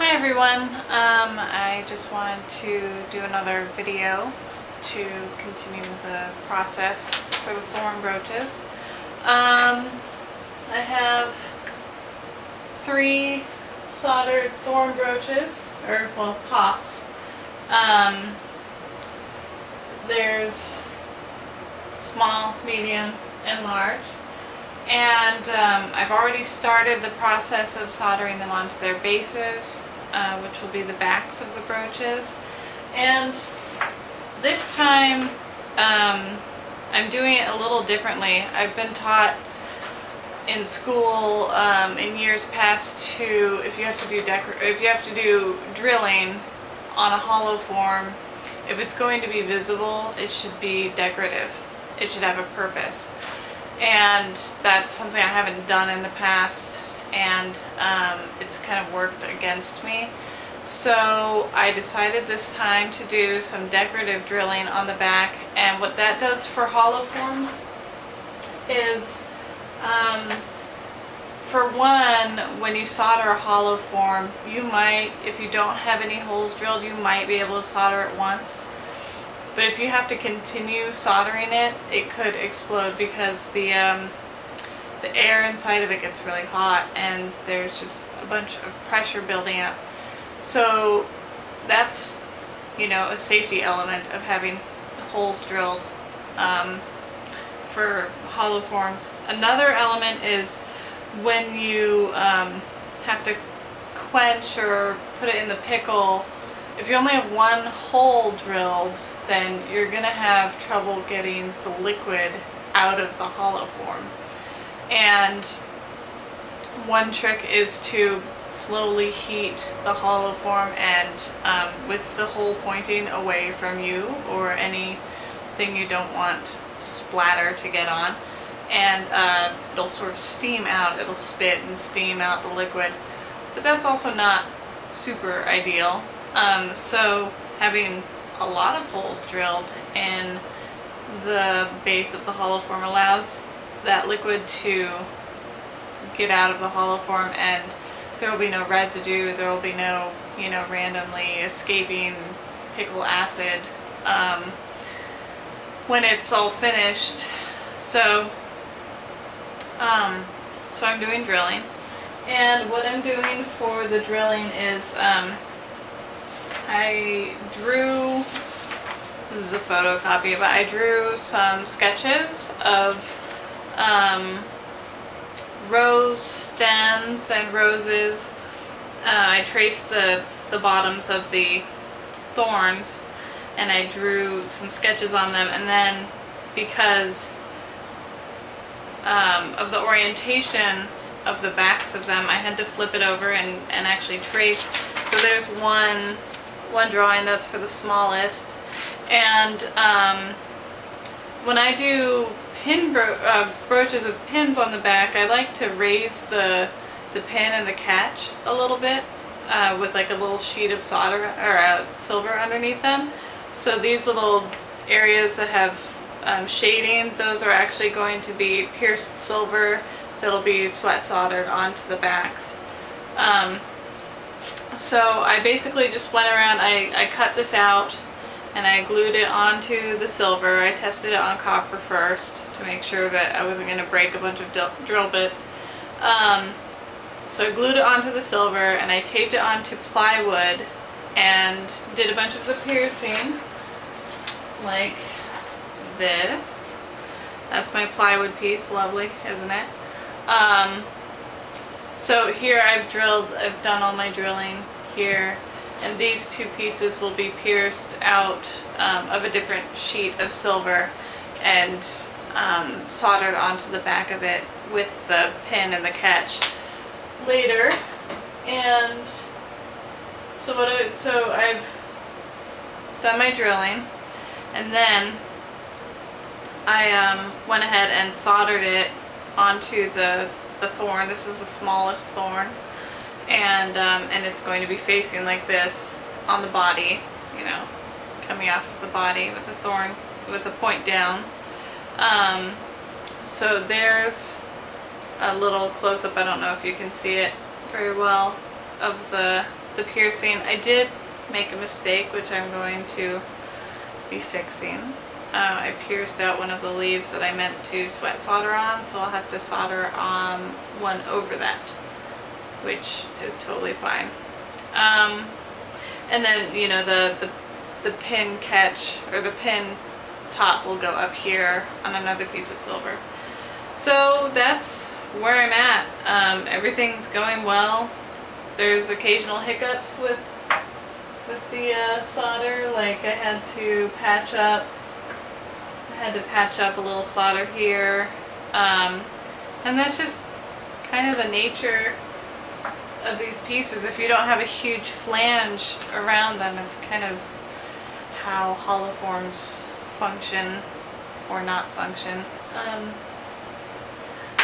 Hi everyone, I just wanted to do another video to continue the process for the thorn brooches. I have 3 soldered thorn brooches, or well, tops. There's small, medium, and large. And I've already started the process of soldering them onto their bases, which will be the backs of the brooches. And this time I'm doing it a little differently. I've been taught in school in years past to, if you have to do drilling on a hollow form, if it's going to be visible, it should be decorative. It should have a purpose. And that's something I haven't done in the past, and it's kind of worked against me. So I decided this time to do some decorative drilling on the back, and what that does for hollow forms is, for one, when you solder a hollow form, you might, if you don't have any holes drilled, you might be able to solder it once. But if you have to continue soldering it, it could explode because the air inside of it gets really hot and there's just a bunch of pressure building up. So that's, a safety element of having holes drilled for hollow forms. Another element is when you have to quench or put it in the pickle. If you only have one hole drilled, then you're gonna have trouble getting the liquid out of the hollow form. And one trick is to slowly heat the hollow form, and with the hole pointing away from you or anything you don't want splatter to get on, and it'll sort of steam out, it'll spit and steam out the liquid. But that's also not super ideal. So having a lot of holes drilled in the base of the hollow form allows that liquid to get out of the hollow form, and there will be no residue, there will be no, randomly escaping pickle acid when it's all finished. So I'm doing drilling, and what I'm doing for the drilling is I drew, this is a photocopy, but I drew some sketches of rose stems and roses. I traced the bottoms of the thorns, and I drew some sketches on them, and then because of the orientation of the backs of them, I had to flip it over and actually trace. So there's one drawing that's for the smallest, and when I do brooches with pins on the back, I like to raise the pin and the catch a little bit with like a little sheet of solder or silver underneath them. So these little areas that have shading, those are actually going to be pierced silver that'll be sweat soldered onto the backs. So I basically just went around, I cut this out and I glued it onto the silver. I tested it on copper first to make sure that I wasn't going to break a bunch of drill bits. So I glued it onto the silver and I taped it onto plywood and did a bunch of the piercing like this. That's my plywood piece, lovely, isn't it? So here I've done all my drilling here, and these 2 pieces will be pierced out of a different sheet of silver and soldered onto the back of it with the pin and the catch later. And so I've done my drilling, and then I went ahead and soldered it onto the thorn. This is the smallest thorn, and it's going to be facing like this on the body, coming off of the body with the thorn with the point down. So there's a little close-up. I don't know if you can see it very well. of the piercing. I did make a mistake, which I'm going to be fixing. I pierced out one of the leaves that I meant to sweat solder on, so I'll have to solder on one over that, which is totally fine. And then, you know, the pin catch, or the pin top will go up here on another piece of silver. So that's where I'm at. Everything's going well. There's occasional hiccups with the solder, like I had to patch up a little solder here, and that's just kind of the nature of these pieces. If you don't have a huge flange around them, it's kind of how hollow forms function or not function.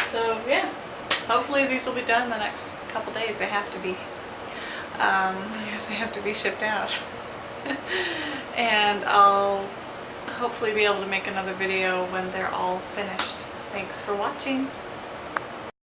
So yeah, hopefully these will be done the next couple days. They have to be, because they have to be shipped out. And I'll hopefully be able to make another video when they're all finished. Thanks for watching.